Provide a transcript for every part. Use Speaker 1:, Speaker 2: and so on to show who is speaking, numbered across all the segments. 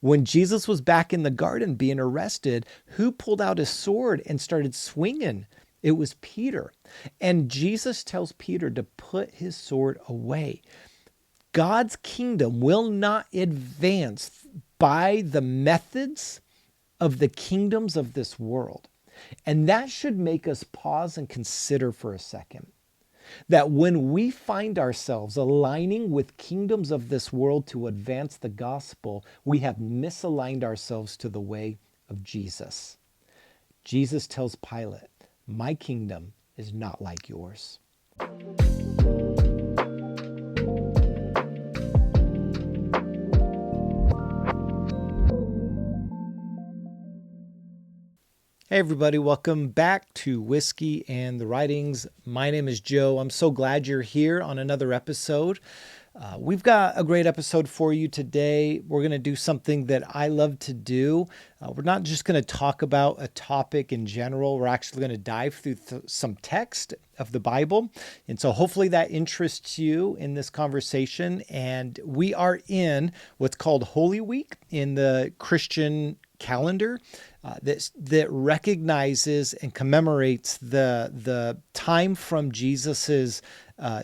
Speaker 1: When Jesus was back in the garden being arrested, who pulled out his sword and started swinging? It was Peter. And Jesus tells Peter to put his sword away. God's kingdom will not advance by the methods of the kingdoms of this world. And that should make us pause and consider for a second that when we find ourselves aligning with kingdoms of this world to advance the gospel, we have misaligned ourselves to the way of Jesus. Jesus tells Pilate, "My kingdom is not like yours." Hey everybody, welcome back to Whiskey and the Writings. My name is Joe. I'm so glad you're here on another episode. We've got a great episode for you today. We're going to do something that I love to do. We're not just going to talk about a topic in general. We're actually going to dive through some text of the Bible. And so hopefully that interests you in this conversation. And we are in what's called Holy Week in the Christian calendar. That recognizes and commemorates the time from Jesus's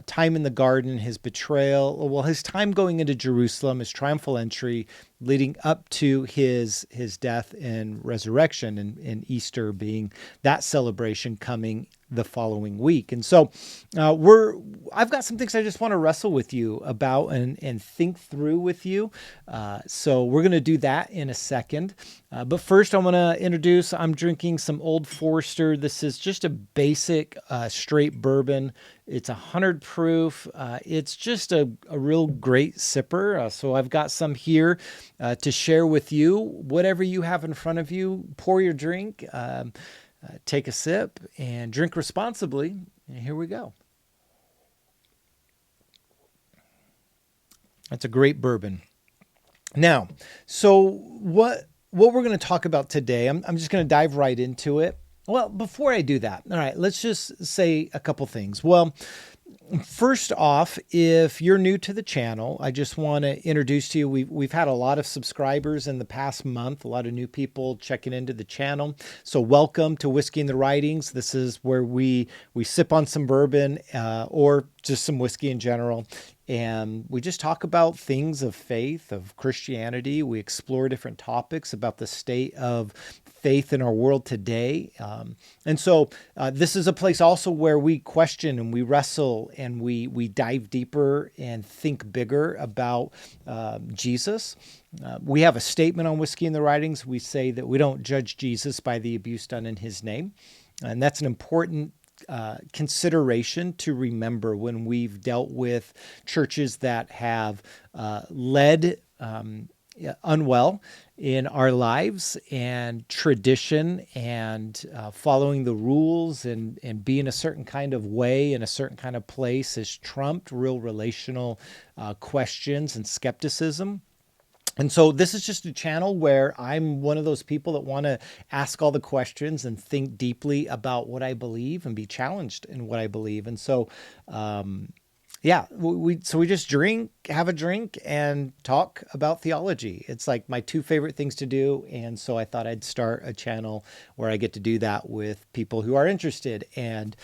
Speaker 1: time in the garden, his betrayal, well, his time going into Jerusalem, his triumphal entry, leading up to his death and resurrection, and Easter being that celebration coming the following week. And so I've got some things I just want to wrestle with you about and think through with you. So we're going to do that in a second. But first I want to introduce, I'm drinking some old Forrester. This is just a basic straight bourbon. It's 100 proof. It's just a real great sipper. So I've got some here to share with you. Whatever you have in front of you, pour your drink, take a sip, and drink responsibly. And here we go. That's a great bourbon. Now, so what we're going to talk about today, I'm just going to dive right into it. Well, before I do that, all right, let's just say a couple things. Well, first off, if you're new to the channel, I just want to introduce to you, we've had a lot of subscribers in the past month, a lot of new people checking into the channel. So welcome to Whiskey and the Writings. This is where we sip on some bourbon or just some whiskey in general. And we just talk about things of faith, of Christianity. We explore different topics about the state of faith in our world today. And so this is a place also where we question and we wrestle and we dive deeper and think bigger about Jesus. We have a statement on Whiskey and the Writings. We say that we don't judge Jesus by the abuse done in his name. And that's an important consideration to remember when we've dealt with churches that have led unwell in our lives, and tradition and following the rules and being a certain kind of way in a certain kind of place has trumped real relational questions and skepticism. And so this is just a channel where I'm one of those people that want to ask all the questions and think deeply about what I believe and be challenged in what I believe. And so, we just have a drink and talk about theology. It's like my two favorite things to do. And so I thought I'd start a channel where I get to do that with people who are interested. And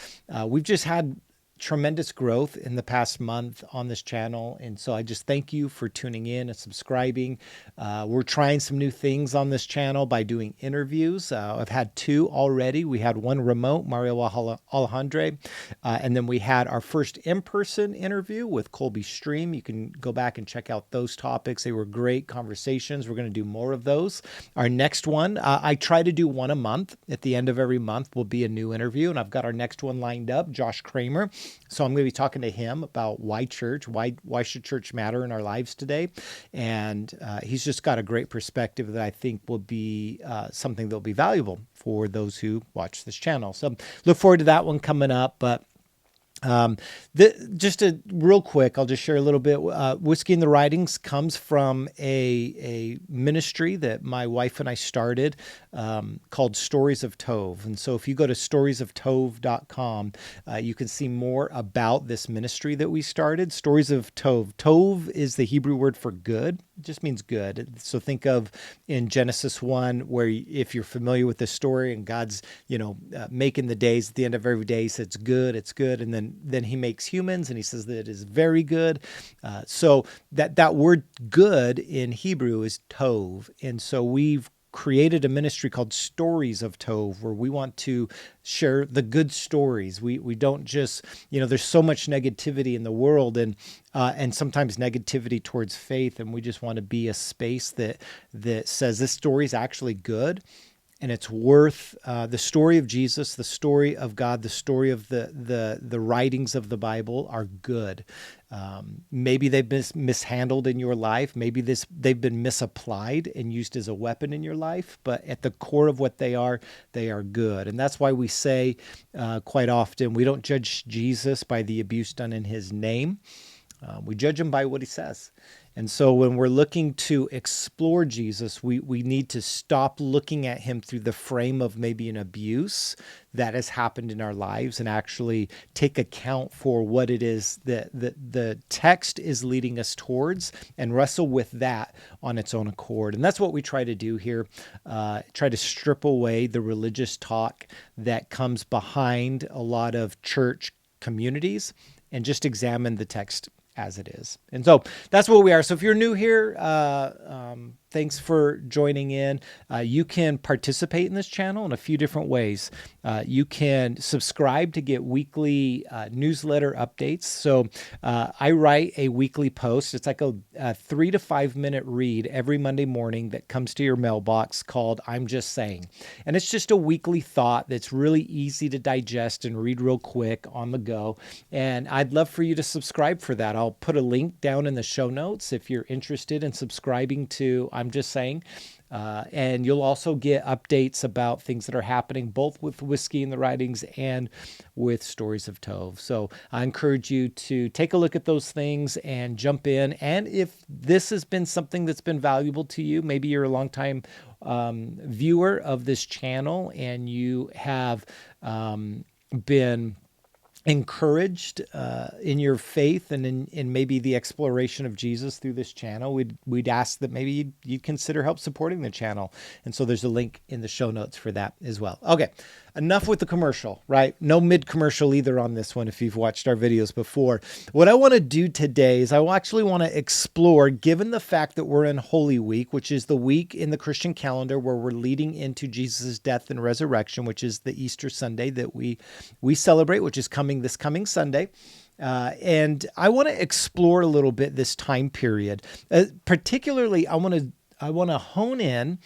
Speaker 1: we've just had tremendous growth in the past month on this channel. And so I just thank you for tuning in and subscribing. We're trying some new things on this channel by doing interviews. I've had two already. We had one remote, Mario Alejandre, and then we had our first in-person interview with Colby Stream. You can go back and check out those topics. They were great conversations. We're going to do more of those. Our next one, I try to do one a month. At the end of every month will be a new interview, and I've got our next one lined up, Josh Kramer. So I'm going to be talking to him about why church, why should church matter in our lives today. And he's just got a great perspective that I think will be something that will be valuable for those who watch this channel. So look forward to that one coming up. But Um, just a real quick, I'll just share a little bit. Whiskey in the Writings comes from a ministry that my wife and I started called Stories of Tove. And so if you go to storiesoftove.com, you can see more about this ministry that we started. Stories of Tove. Tove is the Hebrew word for good. It just means good. So think of in Genesis 1, where if you're familiar with the story and God's, making the days at the end of every day, he says it's good. And then he makes humans and he says that it is very good. So that word good in Hebrew is Tov. And so we've created a ministry called Stories of Tove, where we want to share the good stories. We don't just, there's so much negativity in the world and sometimes negativity towards faith. And we just want to be a space that says this story is actually good. And it's worth the story of Jesus, the story of God, the story of the writings of the Bible are good. Maybe they've been mishandled in your life. Maybe they've been misapplied and used as a weapon in your life. But at the core of what they are good. And that's why we say quite often, we don't judge Jesus by the abuse done in his name. We judge him by what he says. And so when we're looking to explore Jesus, we need to stop looking at him through the frame of maybe an abuse that has happened in our lives and actually take account for what it is that the text is leading us towards and wrestle with that on its own accord. And that's what we try to do here, try to strip away the religious talk that comes behind a lot of church communities and just examine the text as it is. And so that's what we are. So if you're new here, thanks for joining in. You can participate in this channel in a few different ways. You can subscribe to get weekly newsletter updates. So I write a weekly post. It's like a 3 to 5 minute read every Monday morning that comes to your mailbox called I'm Just Saying. And it's just a weekly thought that's really easy to digest and read real quick on the go. And I'd love for you to subscribe for that. I'll put a link down in the show notes if you're interested in subscribing to I'm Just Saying. And you'll also get updates about things that are happening both with Whiskey in the Writings and with Stories of Tove. So I encourage you to take a look at those things and jump in. And if this has been something that's been valuable to you, maybe you're a longtime viewer of this channel and you have been encouraged in your faith and in maybe the exploration of Jesus through this channel, we'd ask that maybe you'd consider help supporting the channel. And so there's a link in the show notes for that as well. Okay, enough with the commercial, right? No mid-commercial either on this one if you've watched our videos before. What I want to do today is I actually want to explore, given the fact that we're in Holy Week, which is the week in the Christian calendar where we're leading into Jesus' death and resurrection, which is the Easter Sunday that we celebrate, which is this coming Sunday. And I want to explore a little bit this time period. Particularly, I want to hone in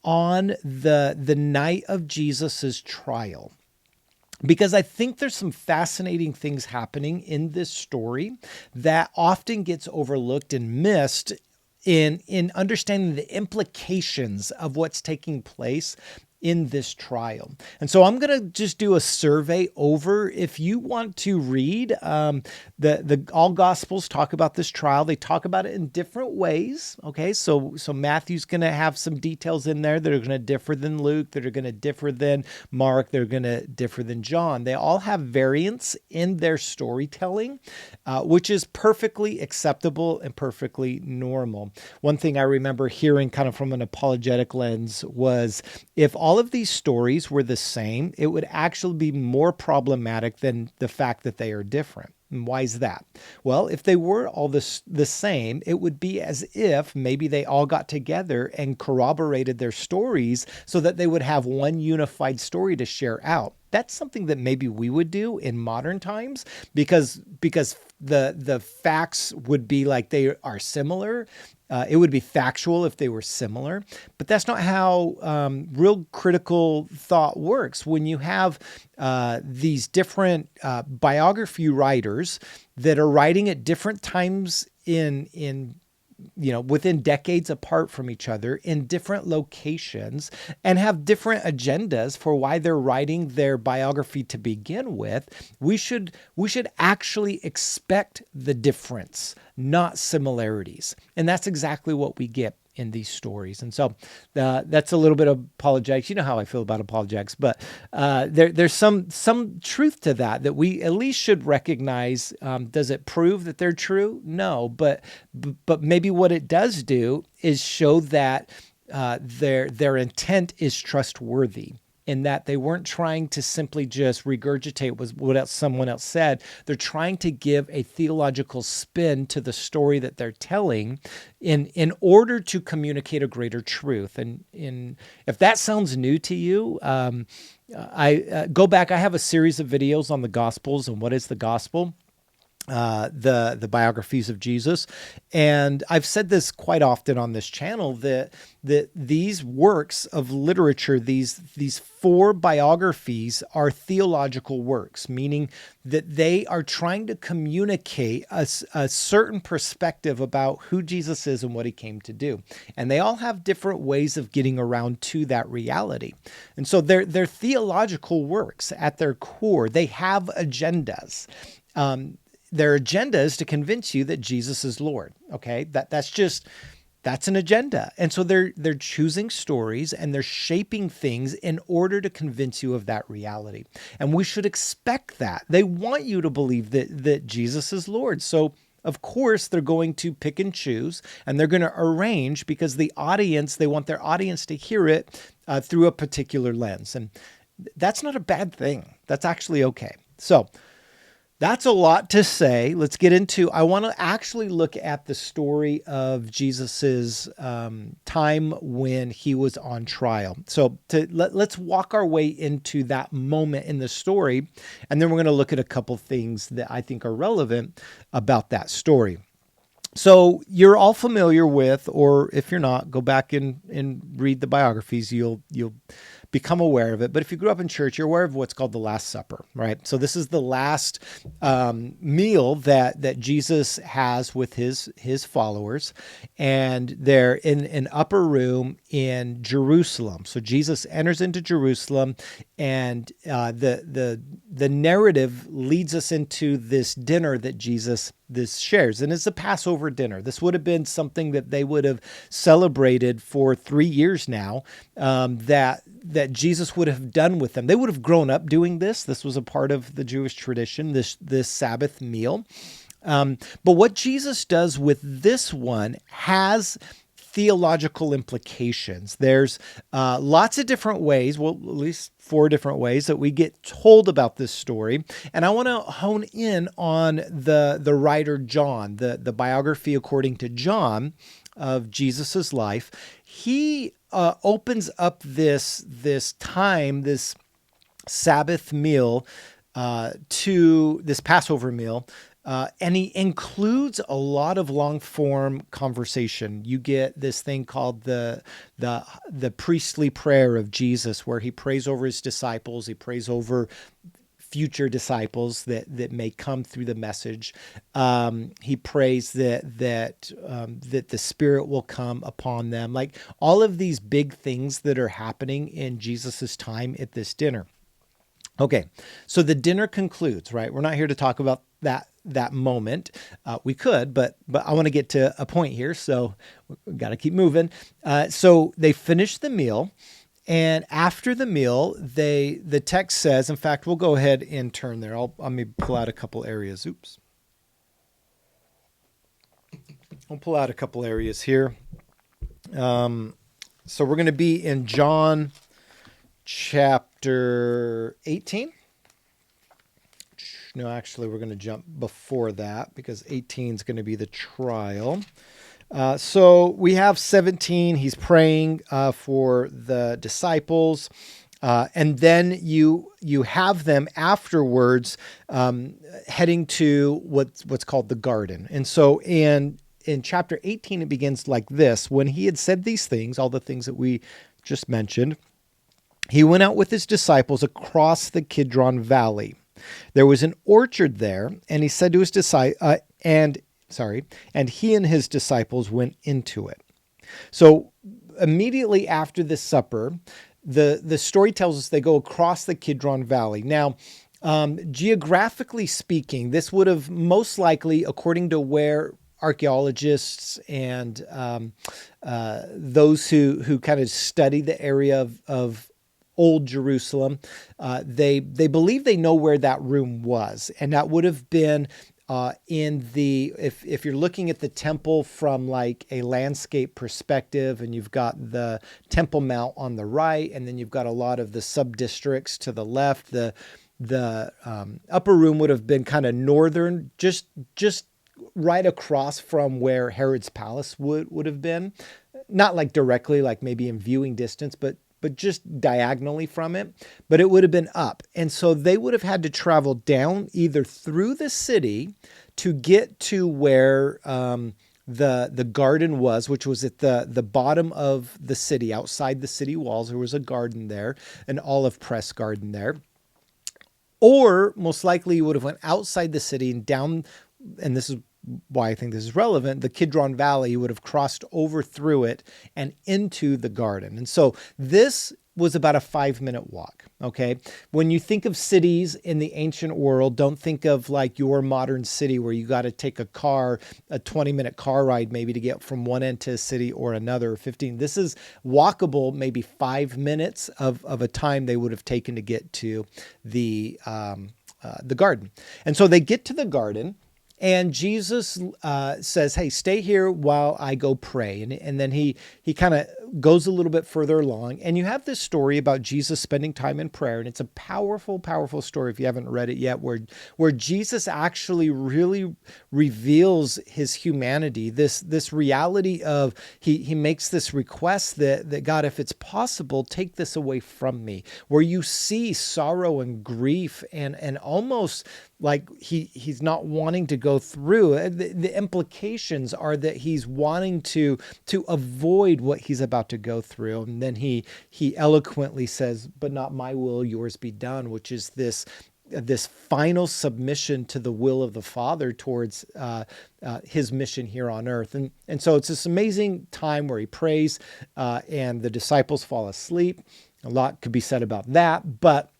Speaker 1: on the night of Jesus's trial, because I think there's some fascinating things happening in this story that often gets overlooked and missed in understanding the implications of what's taking place in this trial. And so I'm going to just do a survey over. If you want to read, the all Gospels talk about this trial. They talk about it in different ways. Okay, so Matthew's going to have some details in there that are going to differ than Luke, that are going to differ than Mark, that are going to differ than John. They all have variants in their storytelling, which is perfectly acceptable and perfectly normal. One thing I remember hearing kind of from an apologetic lens was, if all of these stories were the same, it would actually be more problematic than the fact that they are different. And why is that? Well, if they were all the same, it would be as if maybe they all got together and corroborated their stories so that they would have one unified story to share out. That's something that maybe we would do in modern times because the facts would be like they are similar. It would be factual if they were similar, but that's not how real critical thought works. When you have these different biography writers that are writing at different times in within decades apart from each other in different locations and have different agendas for why they're writing their biography to begin with, we should actually expect the difference, not similarities. And that's exactly what we get in these stories. And so that's a little bit of apologetics. You know how I feel about apologetics, but there's some truth to that we at least should recognize. Does it prove that they're true? No, but maybe what it does do is show that their intent is trustworthy, in that they weren't trying to simply just regurgitate what else someone else said. They're trying to give a theological spin to the story that they're telling in order to communicate a greater truth. And if that sounds new to you, I go back. I have a series of videos on the Gospels and what is the gospel. The biographies of Jesus. And I've said this quite often on this channel, that these works of literature, these four biographies, are theological works, meaning that they are trying to communicate a certain perspective about who Jesus is and what he came to do. And they all have different ways of getting around to that reality. And so they're theological works at their core. They have agendas. Their agenda is to convince you that Jesus is Lord. Okay, that's an agenda. And so they're choosing stories and they're shaping things in order to convince you of that reality. And we should expect that. They want you to believe that Jesus is Lord. So of course they're going to pick and choose, and they're going to arrange, because they want their audience to hear it through a particular lens. And that's not a bad thing. That's actually okay. So that's a lot to say. Let's get into, I want to actually look at the story of Jesus's time when he was on trial. So let's walk our way into that moment in the story, and then we're going to look at a couple things that I think are relevant about that story. So you're all familiar with, or if you're not, go back and read the biographies. You'll become aware of it. But if you grew up in church, you're aware of what's called the Last Supper, right? So this is the last meal that Jesus has with his followers, and they're in an upper room in Jerusalem. So Jesus enters into Jerusalem, and the narrative leads us into this dinner that Jesus shares, and it's a Passover dinner. This would have been something that they would have celebrated for 3 years now, that Jesus would have done with them. They would have grown up doing this. This was a part of the Jewish tradition, this Sabbath meal. But what Jesus does with this one has theological implications. There's lots of different ways, well, at least 4 different ways that we get told about this story. And I want to hone in on the writer John, the biography according to John of Jesus's life. He opens up this time, this Sabbath meal, to this Passover meal, and he includes a lot of long-form conversation. You get this thing called the priestly prayer of Jesus, where he prays over his disciples. He prays over future disciples that may come through the message. He prays that the Spirit will come upon them. Like all of these big things that are happening in Jesus's time at this dinner. Okay, so the dinner concludes, right? We're not here to talk about that moment. We could, but I want to get to a point here, so we've got to keep moving. So they finish the meal, and after the meal, the text says, in fact, we'll go ahead and turn there. Let me pull out a couple areas. Oops. I'll pull out a couple areas here. So we're going to be in John chapter 18. No, actually, we're going to jump before that, because 18 is going to be the trial. So we have 17. He's praying for the disciples. And then you have them afterwards heading to what's called the garden. And so in chapter 18, it begins like this. When he had said these things, all the things that we just mentioned, he went out with his disciples across the Kidron Valley. There was an orchard there, and he said to his disciples, and sorry, and he and his disciples went into it. So immediately after this supper, the story tells us they go across the Kidron Valley. Now, geographically speaking, this would have most likely, according to where archaeologists and those who kind of study the area of Old Jerusalem, they believe they know where that room was, and that would have been in the if you're looking at the temple from like a landscape perspective, and you've got the Temple Mount on the right, and then you've got a lot of the sub districts to the left. The upper room would have been kind of northern, just right across from where Herod's palace would have been, not like directly, like maybe in viewing distance, but just diagonally from it, but it would have been up. And so they would have had to travel down either through the city to get to where the garden was, which was at the bottom of the city, outside the city walls. There was a garden there, an olive press garden there. Or most likely you would have went outside the city and down, and this is why I think this is relevant, the Kidron Valley. Would have crossed over through it and into the garden. And so this was about a 5-minute walk. Okay. When you think of cities in the ancient world, don't think of like your modern city where you got to take a 20-minute car ride maybe to get from one end to a city or another, 15. This is walkable, maybe 5 minutes of a time they would have taken to get to the garden. And so they get to the garden, and Jesus says, hey, stay here while I go pray. And then he kind of goes a little bit further along. And you have this story about Jesus spending time in prayer. And it's a powerful, powerful story if you haven't read it yet, where Jesus actually really reveals his humanity, this reality of he makes this request that God, if it's possible, take this away from me, where you see sorrow and grief and almost like he's not wanting to go through. The implications are that he's wanting to avoid what he's about to go through. And then he eloquently says, but not my will, yours be done, which is this final submission to the will of the Father towards his mission here on earth. And so it's this amazing time where he prays and the disciples fall asleep. A lot could be said about that, but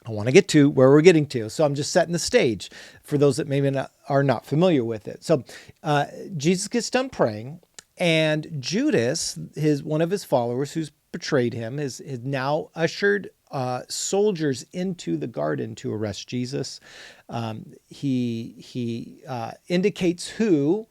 Speaker 1: I want to get to where we're getting to. So I'm just setting the stage for those that maybe are not familiar with it. So Jesus gets done praying, and Judas, one of his followers who's betrayed him, is now ushered soldiers into the garden to arrest Jesus. He indicates who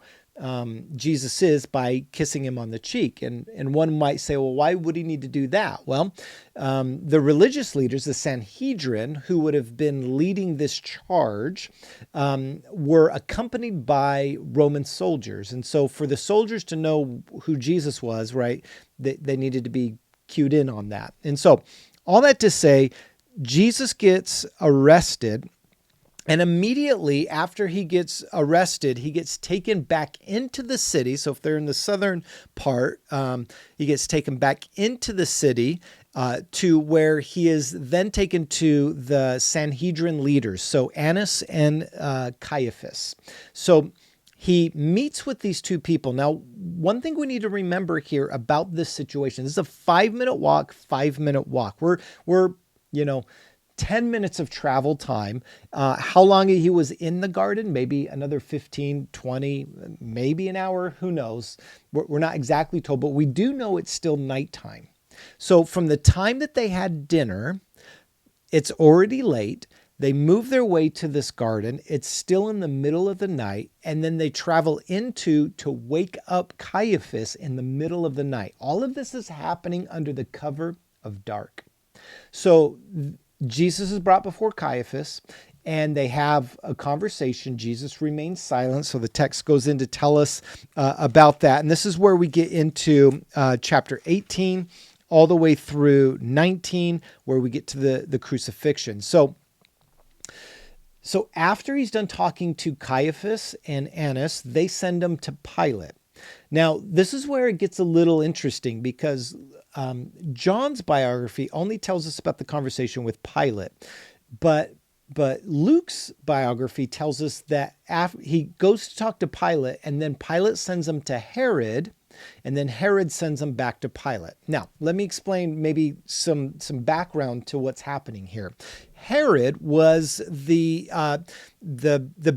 Speaker 1: Jesus is by kissing him on the cheek. And one might say, well, why would he need to do that? Well, the religious leaders, the Sanhedrin, who would have been leading this charge, were accompanied by Roman soldiers. And so for the soldiers to know who Jesus was, right, they needed to be cued in on that. And so all that to say, Jesus gets arrested. And immediately after he gets arrested, he gets taken back into the city. So if they're in the southern part, he gets taken back into the city to where he is then taken to the Sanhedrin leaders. So Annas and Caiaphas. So he meets with these two people. Now, one thing we need to remember here about this situation, this is a 5-minute walk, 5-minute walk. We're 10 minutes of travel time. How long he was in the garden, maybe another 15, 20, maybe an hour, who knows? We're not exactly told, but we do know it's still nighttime. So from the time that they had dinner, it's already late. They move their way to this garden. It's still in the middle of the night. And then they travel to wake up Caiaphas in the middle of the night. All of this is happening under the cover of dark. So Jesus is brought before Caiaphas, and they have a conversation. Jesus remains silent. So the text goes in to tell us about that. And this is where we get into chapter 18 all the way through 19, where we get to the crucifixion. So after he's done talking to Caiaphas and Annas, they send him to Pilate. Now, this is where it gets a little interesting, because John's biography only tells us about the conversation with Pilate, but But Luke's biography tells us that after he goes to talk to Pilate, and then Pilate sends him to Herod, and then Herod sends him back to Pilate. Now, let me explain maybe some background to what's happening here. Herod was the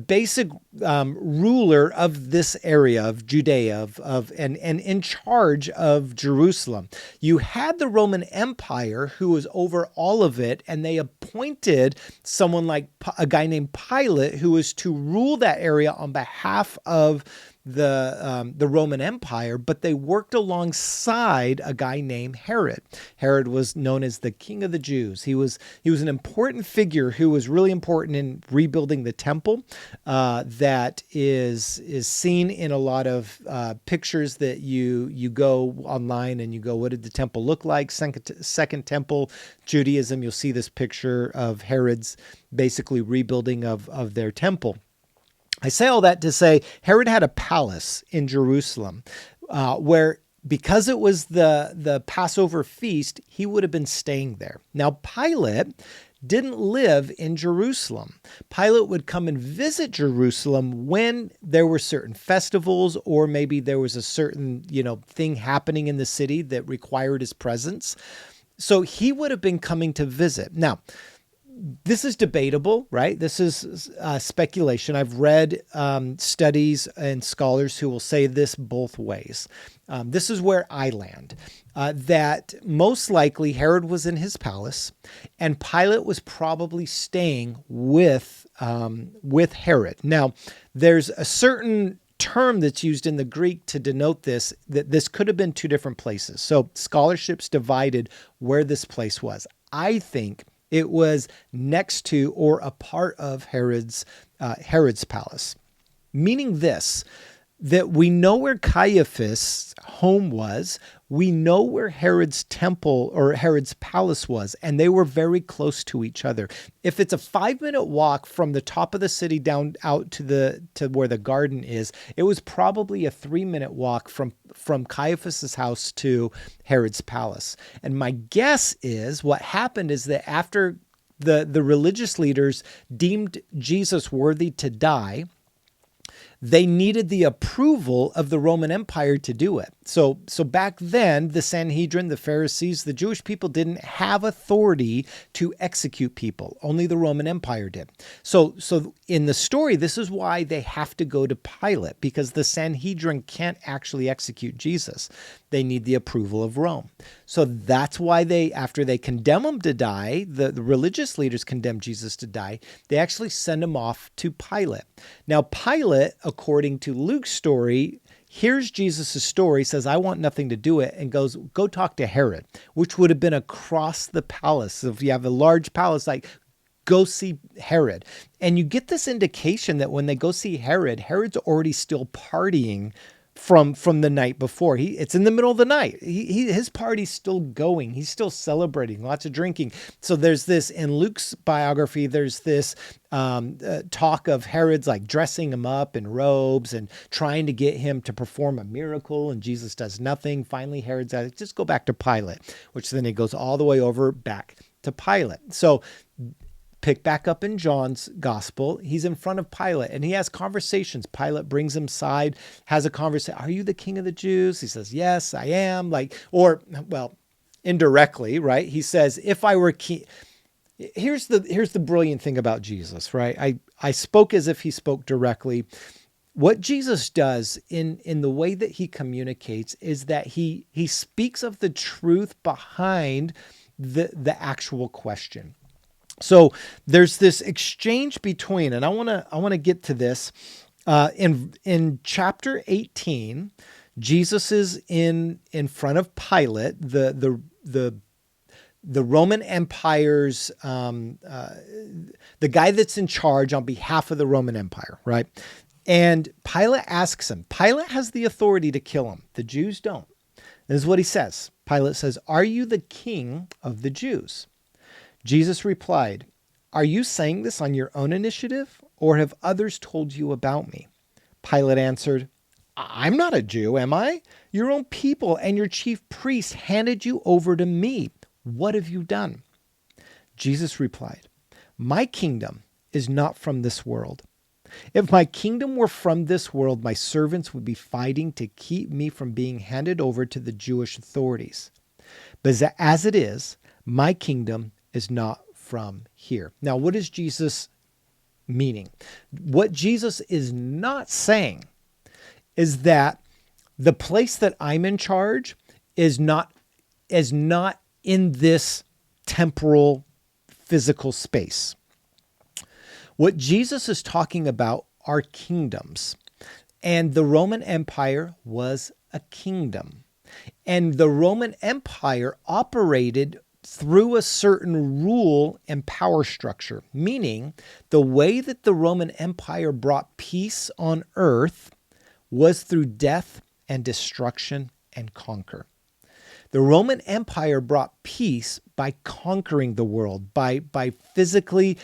Speaker 1: basic ruler of this area of Judea, and in charge of Jerusalem. You had the Roman Empire who was over all of it, and they appointed someone like a guy named Pilate who was to rule that area on behalf of the Roman Empire, but they worked alongside a guy named Herod. Herod was known as the King of the Jews. He was an important figure who was really important in rebuilding the temple. That is seen in a lot of pictures that you go online and you go, what did the temple look like? Second Temple Judaism. You'll see this picture of Herod's basically rebuilding of their temple. I say all that to say Herod had a palace in Jerusalem where, because it was the Passover feast, he would have been staying there. Now, Pilate didn't live in Jerusalem. Pilate would come and visit Jerusalem when there were certain festivals, or maybe there was a certain, thing happening in the city that required his presence. So he would have been coming to visit. Now, this is debatable, right? This is speculation. I've read studies and scholars who will say this both ways. This is where I land. That most likely Herod was in his palace, and Pilate was probably staying with Herod. Now, there's a certain term that's used in the Greek to denote this, that this could have been two different places. So scholarship's divided where this place was. I think it was next to or a part of Herod's palace, meaning this, that we know where Caiaphas' home was. We know where Herod's temple or Herod's palace was, and they were very close to each other. If it's a 5-minute walk from the top of the city down out to where the garden is, it was probably a 3-minute walk from Caiaphas' house to Herod's palace. And my guess is what happened is that after the religious leaders deemed Jesus worthy to die, they needed the approval of the Roman Empire to do it. So back then, the Sanhedrin, the Pharisees, the Jewish people didn't have authority to execute people. Only the Roman Empire did. So in the story, this is why they have to go to Pilate, because the Sanhedrin can't actually execute Jesus. They need the approval of Rome. So that's why after they condemn him to die, the religious leaders condemn Jesus to die, they actually send him off to Pilate. Now, Pilate, according to Luke's story, hears Jesus' story, says, I want nothing to do it, and goes, go talk to Herod, which would have been across the palace. So if you have a large palace, like, go see Herod. And you get this indication that when they go see Herod, Herod's already still partying from the night before. It's in the middle of the night. His party's still going. He's still celebrating, lots of drinking. So there's this, in Luke's biography, there's this talk of Herod's like dressing him up in robes and trying to get him to perform a miracle, and Jesus does nothing. Finally, Herod's like, just go back to Pilate, which then he goes all the way over back to Pilate. So pick back up in John's gospel. He's in front of Pilate and he has conversations. Pilate brings him aside, has a conversation. Are you the king of the Jews? He says, yes, I am. Indirectly, right? He says, if I were king. Here's the brilliant thing about Jesus, right? I spoke as if he spoke directly. What Jesus does in the way that he communicates is that he speaks of the truth behind the actual question. So there's this exchange between, and I want to get to this in chapter 18. Jesus is in front of Pilate, the Roman Empire's the guy that's in charge on behalf of the Roman Empire, right? And Pilate asks him. Pilate has the authority to kill him. The Jews don't. This is what he says. Pilate says, "Are you the king of the Jews?" Jesus replied, "Are you saying this on your own initiative, or have others told you about me?" Pilate answered, "I'm not a Jew, am I? Your own people and your chief priests handed you over to me. What have you done?" Jesus replied, My kingdom is not from this world. If my kingdom were from this world, my servants would be fighting to keep me from being handed over to the Jewish authorities. But as it is, my kingdom is not from here. Now, what is Jesus meaning? What Jesus is not saying is that the place that I'm in charge is not in this temporal physical space. What Jesus is talking about are kingdoms. And the Roman Empire was a kingdom. And the Roman Empire operated through a certain rule and power structure, meaning the way that the Roman Empire brought peace on earth was through death and destruction and conquer. The Roman Empire brought peace by conquering the world, by physically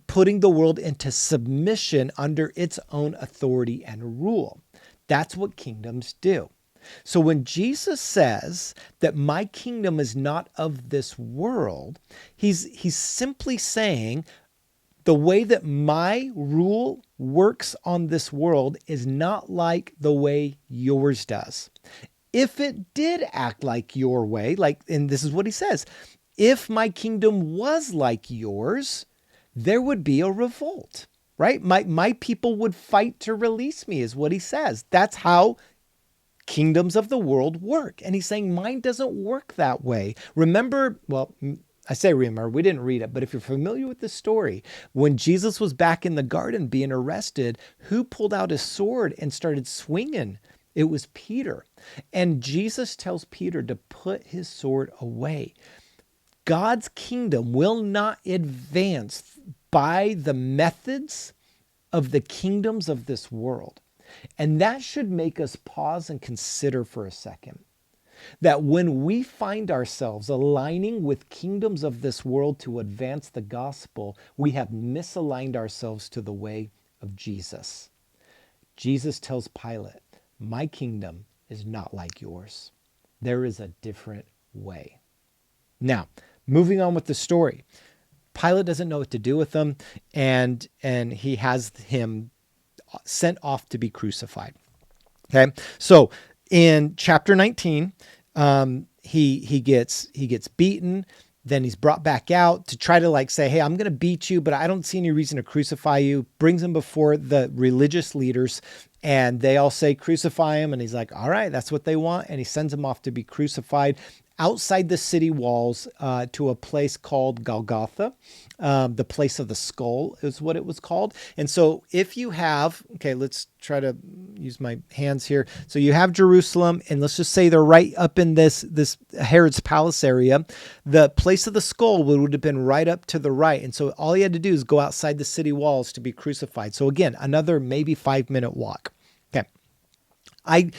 Speaker 1: putting the world into submission under its own authority and rule. That's what kingdoms do. So when Jesus says that my kingdom is not of this world, he's simply saying the way that my rule works on this world is not like the way yours does. If it did act like your way, and this is what he says, if my kingdom was like yours, there would be a revolt, right? My people would fight to release me, is what he says. That's how kingdoms of the world work. And he's saying mine doesn't work that way. Remember, well, I say remember, we didn't read it, but if you're familiar with the story, when Jesus was back in the garden being arrested, who pulled out his sword and started swinging? It was Peter. And Jesus tells Peter to put his sword away. God's kingdom will not advance by the methods of the kingdoms of this world. And that should make us pause and consider for a second that when we find ourselves aligning with kingdoms of this world to advance the gospel, we have misaligned ourselves to the way of Jesus. Jesus tells Pilate, my kingdom is not like yours. There is a different way. Now, moving on with the story. Pilate doesn't know what to do with them, and he has him sent off to be crucified. Okay, so in chapter 19, he gets beaten. Then he's brought back out to try to say, hey, I'm going to beat you, but I don't see any reason to crucify you. Brings him before the religious leaders, and they all say, crucify him. And he's like, all right, that's what they want. And he sends him off to be crucified outside the city walls to a place called Golgotha. The place of the skull is what it was called. And so if you have, okay, let's try to use my hands here. So you have Jerusalem, and let's just say they're right up in this Herod's palace area. The place of the skull would have been right up to the right. And so all he had to do is go outside the city walls to be crucified. So again, another maybe 5-minute walk. Okay. I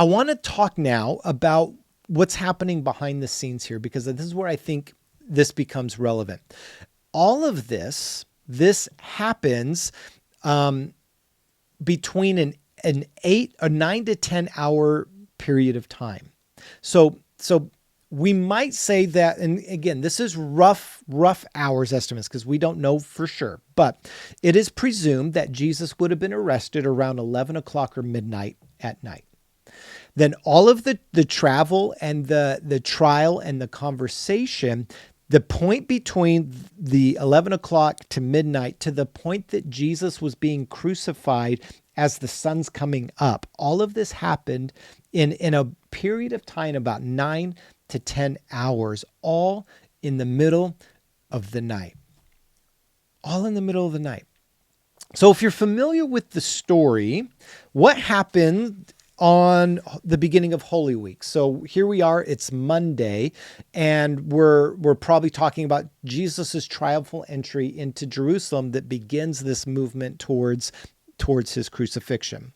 Speaker 1: want to talk now about what's happening behind the scenes here, because this is where I think this becomes relevant. All of this happens between an 9 to 10 hour period of time. So we might say that, and again, this is rough hours estimates because we don't know for sure, but it is presumed that Jesus would have been arrested around 11 o'clock or midnight at night. Then all of the travel and the trial and the conversation, the point between the 11 o'clock to midnight to the point that Jesus was being crucified as the sun's coming up, all of this happened in a period of time about 9 to 10 hours, all in the middle of the night. All in the middle of the night. So if you're familiar with the story, what happened on the beginning of Holy Week? So here we are, it's Monday, and we're probably talking about Jesus's triumphal entry into Jerusalem that begins this movement towards his crucifixion.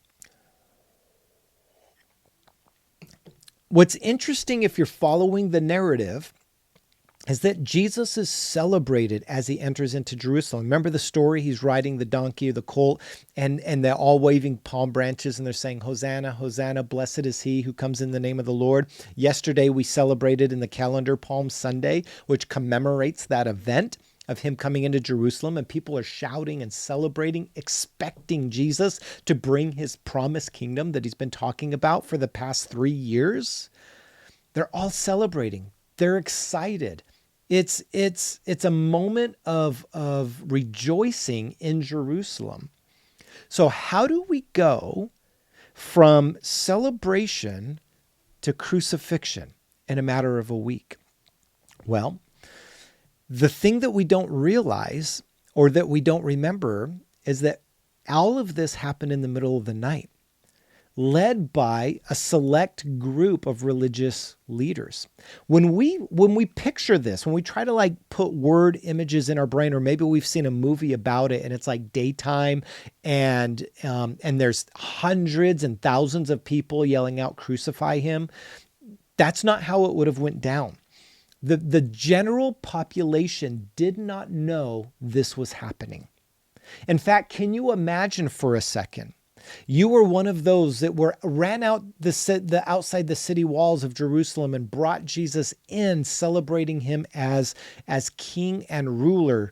Speaker 1: What's interesting, if you're following the narrative, is that Jesus is celebrated as he enters into Jerusalem. Remember the story? He's riding the donkey or the colt, and they're all waving palm branches, and they're saying, Hosanna, Hosanna, blessed is he who comes in the name of the Lord. Yesterday, we celebrated in the calendar Palm Sunday, which commemorates that event. of him coming into Jerusalem, and people are shouting and celebrating, expecting Jesus to bring his promised kingdom that he's been talking about for the past 3 years. They're all celebrating. They're excited. It's a moment of rejoicing in Jerusalem. So how do we go from celebration to crucifixion in a matter of a week? Well, the thing that we don't realize or that we don't remember is that all of this happened in the middle of the night, led by a select group of religious leaders. When we picture this, when we try to like put word images in our brain, or maybe we've seen a movie about it and it's like daytime and there's hundreds and thousands of people yelling out, "Crucify him." That's not how it would have went down. The general population did not know this was happening. In fact, can you imagine for a second? You were one of those that ran out the outside the city walls of Jerusalem and brought Jesus in, celebrating him as king and ruler,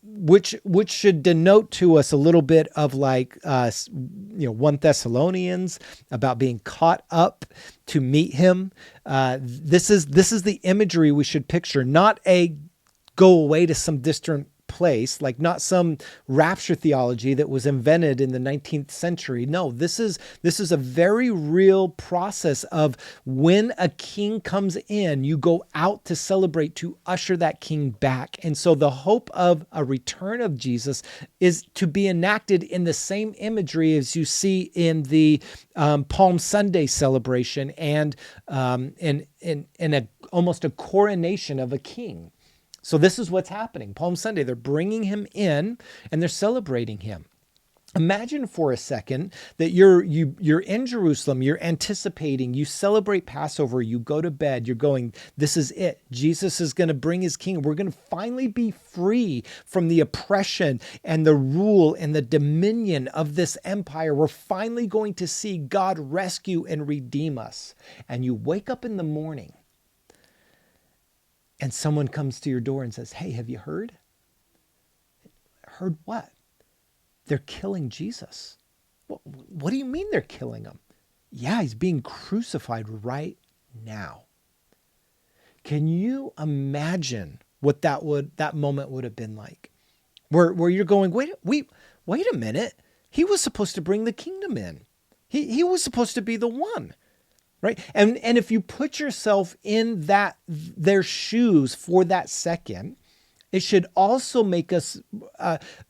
Speaker 1: which should denote to us a little bit of like 1 Thessalonians about being caught up to meet him. This is the imagery we should picture, not a go away to some distant place, like not some rapture theology that was invented in the 19th century. No, this is a very real process of when a king comes in, you go out to celebrate, to usher that king back. And so the hope of a return of Jesus is to be enacted in the same imagery as you see in the Palm Sunday celebration and in almost a coronation of a king. So this is what's happening. Palm Sunday, they're bringing him in and they're celebrating him. Imagine for a second that you're in Jerusalem, you're anticipating, you celebrate Passover, you go to bed, you're going, this is it. Jesus is going to bring his kingdom. We're going to finally be free from the oppression and the rule and the dominion of this empire. We're finally going to see God rescue and redeem us. And you wake up in the morning and someone comes to your door and says, "Hey, have you heard?" Heard what? They're killing Jesus. What do you mean they're killing him? Yeah, he's being crucified right now. Can you imagine what that moment would have been like? Where you're going, wait a minute. He was supposed to bring the kingdom in. He was supposed to be the one. Right. And if you put yourself in their shoes for that second, it should also make us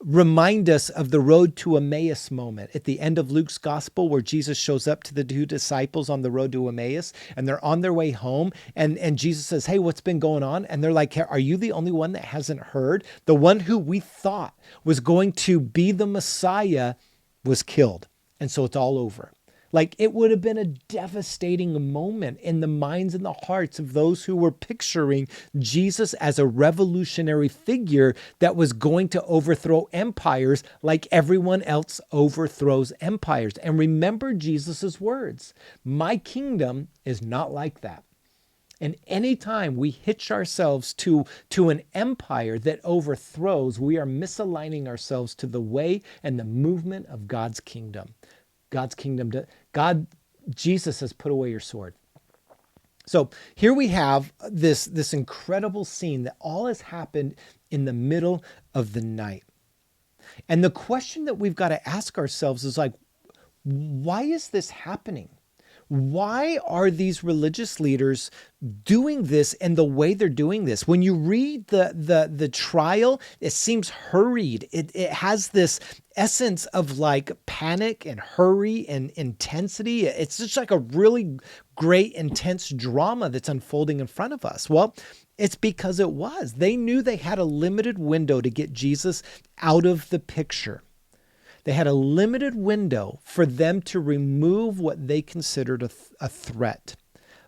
Speaker 1: remind us of the road to Emmaus moment at the end of Luke's gospel, where Jesus shows up to the 2 disciples on the road to Emmaus and they're on their way home. And Jesus says, "Hey, what's been going on?" And they're like, "Are you the only one that hasn't heard? The one who we thought was going to be the Messiah was killed. And so it's all over." Like, it would have been a devastating moment in the minds and the hearts of those who were picturing Jesus as a revolutionary figure that was going to overthrow empires like everyone else overthrows empires. And remember Jesus's words, "My kingdom is not like that." And anytime we hitch ourselves to an empire that overthrows, we are misaligning ourselves to the way and the movement of God's kingdom. God's kingdom, Jesus has put away your sword. So here we have this incredible scene that all has happened in the middle of the night. And the question that we've got to ask ourselves is like, why is this happening? Why are these religious leaders doing this and the way they're doing this? When you read the trial, it seems hurried. It has this essence of like panic and hurry and intensity. It's just like a really great, intense drama that's unfolding in front of us. Well, it's because it was. They knew they had a limited window to get Jesus out of the picture. They had a limited window for them to remove what they considered a threat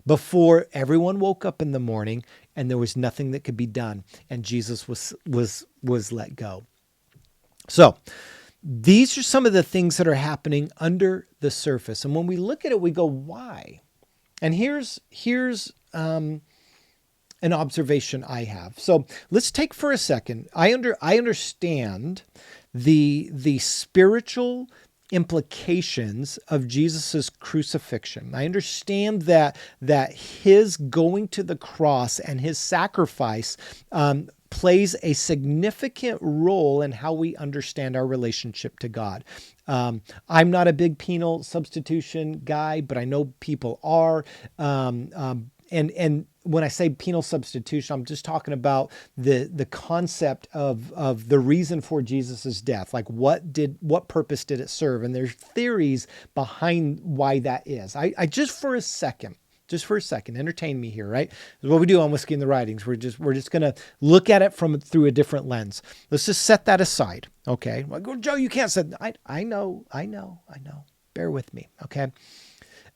Speaker 1: before everyone woke up in the morning and there was nothing that could be done and Jesus was let go. So these are some of the things that are happening under the surface. And when we look at it, we go, why? And here's an an observation I have. So let's take for a second. I understand the spiritual implications of Jesus's crucifixion. I understand that his going to the cross and his sacrifice plays a significant role in how we understand our relationship to God. I'm not a big penal substitution guy, but I know people are. And when I say penal substitution, I'm just talking about the concept of the reason for Jesus's death. Like what purpose did it serve? And there's theories behind why that is. I just for a second, entertain me here, right? This is what we do on Whiskey and the Writings. We're just going to look at it through a different lens. Let's just set that aside, okay? Like, well, Joe, you can't say, I know. Bear with me, okay?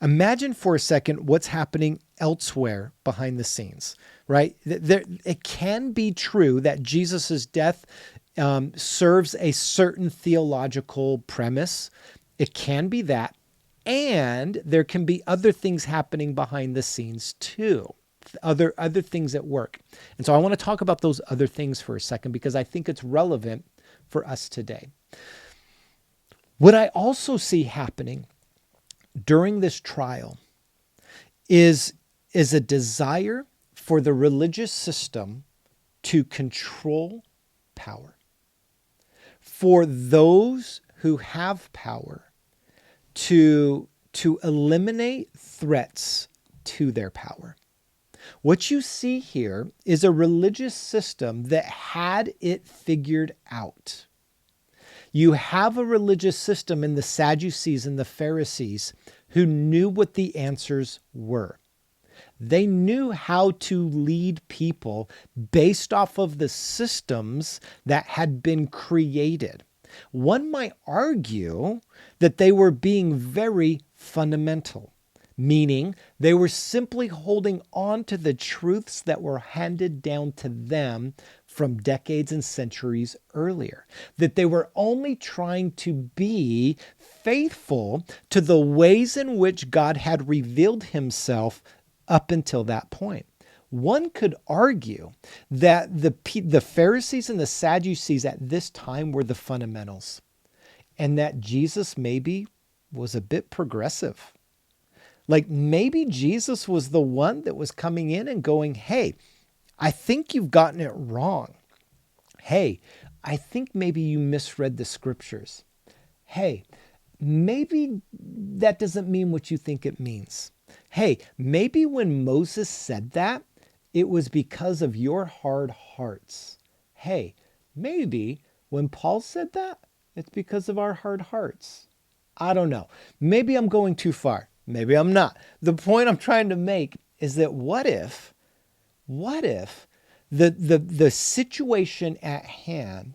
Speaker 1: Imagine for a second what's happening elsewhere behind the scenes, right? It can be true that Jesus's death serves a certain theological premise. It can be that. And there can be other things happening behind the scenes too, other things at work. And so I want to talk about those other things for a second because I think it's relevant for us today. What I also see happening during this trial is a desire for the religious system to control power. For those who have power to eliminate threats to their power. What you see here is a religious system that had it figured out. You have a religious system in the Sadducees and the Pharisees who knew what the answers were. They knew how to lead people based off of the systems that had been created. One might argue that they were being very fundamental, meaning they were simply holding on to the truths that were handed down to them from decades and centuries earlier, that they were only trying to be faithful to the ways in which God had revealed himself up until that point. One could argue that the Pharisees and the Sadducees at this time were the fundamentals, and that Jesus maybe was a bit progressive. Like maybe Jesus was the one that was coming in and going, hey, I think you've gotten it wrong. Hey, I think maybe you misread the scriptures. Hey, maybe that doesn't mean what you think it means. Hey, maybe when Moses said that, it was because of your hard hearts. Hey, maybe when Paul said that, it's because of our hard hearts. I don't know. Maybe I'm going too far. Maybe I'm not. The point I'm trying to make is that what if the situation at hand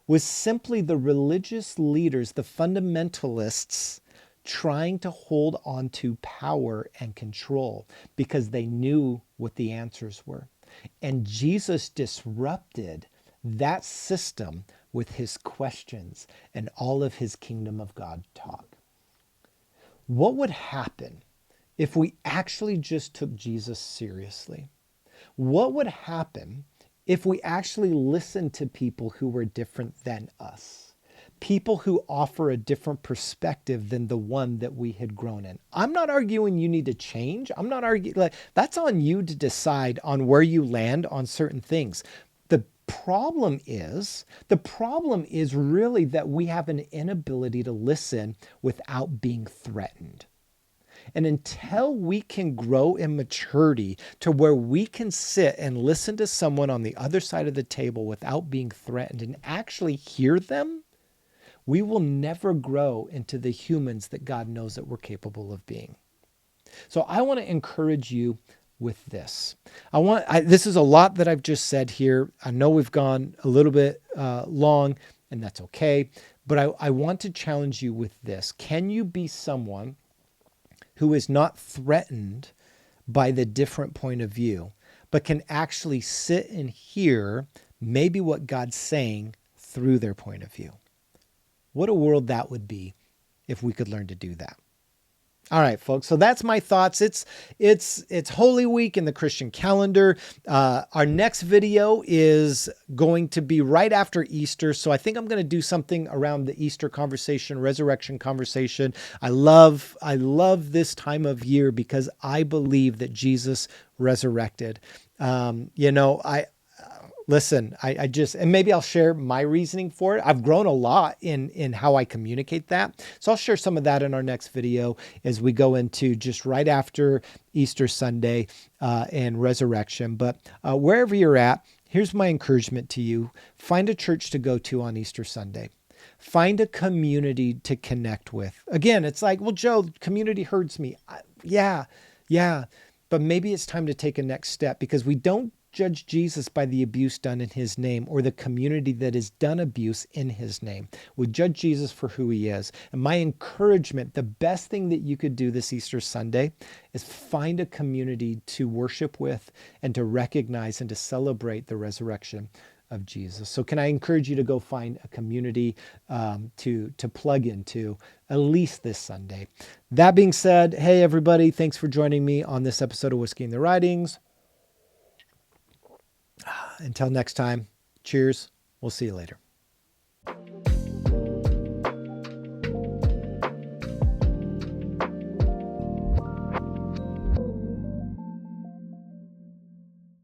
Speaker 1: was simply the religious leaders, the fundamentalists, trying to hold on to power and control because they knew what the answers were. And Jesus disrupted that system with his questions and all of his kingdom of God talk. What would happen if we actually just took Jesus seriously? What would happen if we actually listened to people who were different than us? People who offer a different perspective than the one that we had grown in. I'm not arguing you need to change. I'm not arguing, like, that's on you to decide on where you land on certain things. The problem is really that we have an inability to listen without being threatened. And until we can grow in maturity to where we can sit and listen to someone on the other side of the table without being threatened and actually hear them, we will never grow into the humans that God knows that we're capable of being. So I want to encourage you with this. This is a lot that I've just said here. I know we've gone a little bit long, and that's okay. But I want to challenge you with this. Can you be someone who is not threatened by the different point of view, but can actually sit and hear maybe what God's saying through their point of view? What a world that would be if we could learn to do that. All right, folks. So that's my thoughts. It's Holy Week in the Christian calendar. Our next video is going to be right after Easter. So I think I'm going to do something around the Easter conversation, resurrection conversation. I love this time of year because I believe that Jesus resurrected. I listen, I just, and maybe I'll share my reasoning for it. I've grown a lot in how I communicate that. So I'll share some of that in our next video as we go into just right after Easter Sunday and resurrection. But wherever you're at, here's my encouragement to you. Find a church to go to on Easter Sunday. Find a community to connect with. Again, it's like, well, Joe, community hurts me. Yeah. But maybe it's time to take a next step because we don't judge Jesus by the abuse done in his name or the community that has done abuse in his name. We judge Jesus for who he is. And my encouragement, the best thing that you could do this Easter Sunday is find a community to worship with and to recognize and to celebrate the resurrection of Jesus. So can I encourage you to go find a community to plug into at least this Sunday? That being said, hey everybody, thanks for joining me on this episode of Whiskey and the Writings. Until next time, cheers. We'll see you later.